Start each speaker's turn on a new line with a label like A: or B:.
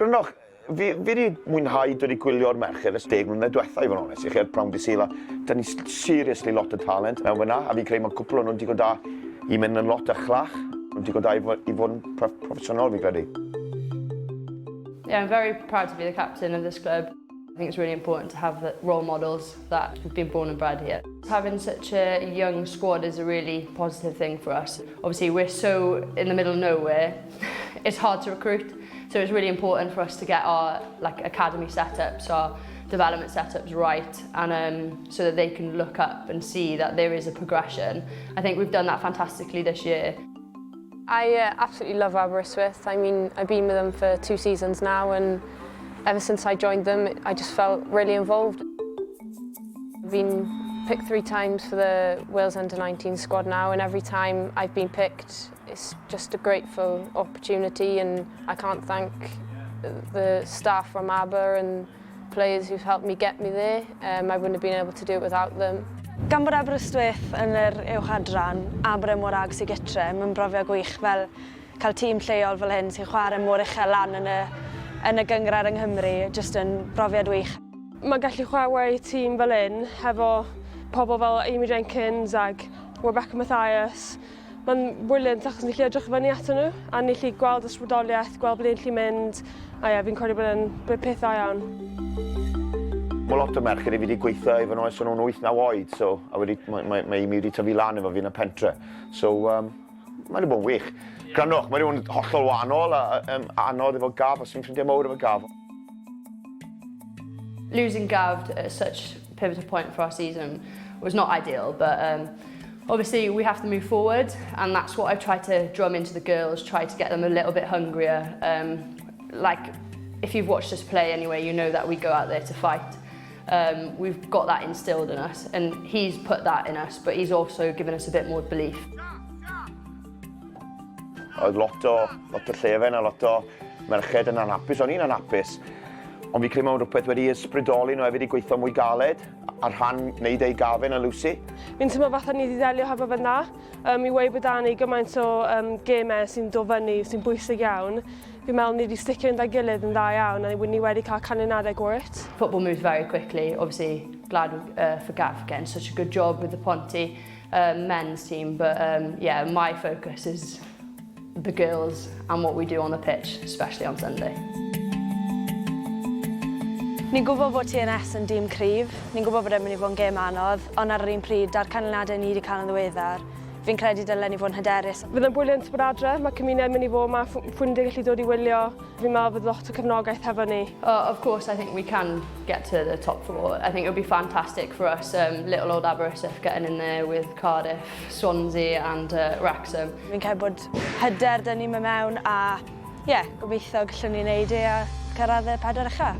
A: Grynoch, fi wedi mwynhau dod i gwylio'r merched ys 10 mlynedd diwethaf i fod yn onest. I chi'r prawn di sila, da ni seriously lot o talent mewn fyna, a fi'n creu mae cwpl o'n nhw'n digon da i mynd yn lot ychlach. Nhw'n digon da i fod yn proffesiynol, fi'n credu.
B: Yeah, I'm very proud to be the captain of this club. I think it's really important to have the role models that have been born and bred here. Having such a young squad is a really positive thing for us. Obviously, we're so in the middle of nowhere, it's hard to recruit. So it's really important for us to get our academy setups, our development setups right, and so that they can look up and see that there is a progression. I think we've done that fantastically this year.
C: I absolutely love Aberystwyth. I mean, I've been with them for 2 seasons now, and ever since I joined them, I just felt really involved. I've been picked 3 times for the Wales Under-19 squad now, and every time I've been picked, it's just a grateful opportunity, and I can't thank the staff from Aber and players who've helped me get me there. I wouldn't have been able to do it without them.
D: Gan bod Aberystwyth yn yr uwchadran, Aber mor ag sy'n gytre, mae'n brofiad gwych fel cael tîm lleol fel hyn sy'n chwarae mor uchel lan yn y gyngred yng Nghymru, jyst yn brofiad wych.
E: Mae gallu chwarae tîm fel hyn hefo pobl fel Amy Jenkins ag Rebecca Mathias. Mae'n brilliant achos ni'n gallu edrych fyny atyn nhw, a ni'n gallu gweld ysbrydoliaeth, gweld ble ni'n gallu mynd, a ie, fi'n credu bod yn peth dda iawn.
A: Mae lot o merched i fi wedi gweithio efo nhw ers o'n nhw'n 8-9 oed, so, a mae Amy wedi tyfu lan efo fi yn y pentre. So, mae wedi bod yn wych. Grynoch, mae wedi bod yn hollol wahanol a anodd efo Gaf, os yw'n ffrindiau mawr efo Gaf.
B: Losing Gav at such a pivotal point for our season was not ideal, but obviously we have to move forward, and that's what I've tried to drum into the girls, try to get them a little bit hungrier. Like, if you've watched us play anyway, you know that we go out there to fight. We've got that instilled in us, and he's put that in us, but he's also given us a bit more belief.
A: Oedd lot o llefen a lot o merched yn anhapus. O'n i'n anhapus, ond fi credu mewn rhywbeth wedi ysbrydoli nhw hefyd i gweithio mwy galed ar rhan wneud ei gafin a Lucy.
E: Fi'n teimlo fatha ni wedi delio hefo fe'n dda. I weid bod da ni gymaint o gemau sy'n dod fyny, sy'n bwysig iawn. Fi'n meddwl ni wedi sticio yn da gilydd yn dda iawn, a ni wedi cael canlyniadau gwyrt.
B: Football moves very quickly. Obviously, glad for Gav getting such a good job with the Ponty men's team, but yeah, my focus is the girls and what we do on the pitch, especially on Sunday.
D: Ni'n gwybod bod TNS yn dîm cryf, ni'n gwybod bod e'n mynd i fod yn gêm anodd, ond ar yr un pryd, da'r canlyniadau ni wedi cael yn ddiweddar, fi'n credu dylen ni fod yn hyderus.
E: Fydd yn bwyliant bod adre, mae cymuned mynd i fod yma, ffrindiau gallu dod i wylio. Fi'n meddwl fydd lot o cefnogaeth hefo ni.
B: Of course, I think we can get to the top 4. I think it would be fantastic for us, little old Aberystwyth getting in there with Cardiff, Swansea and Wrexham.
D: Fi'n credu bod hyder dyn ni'n mewn a, gobeithio gallwn ni wneud a cyrraedd y 4 ucha.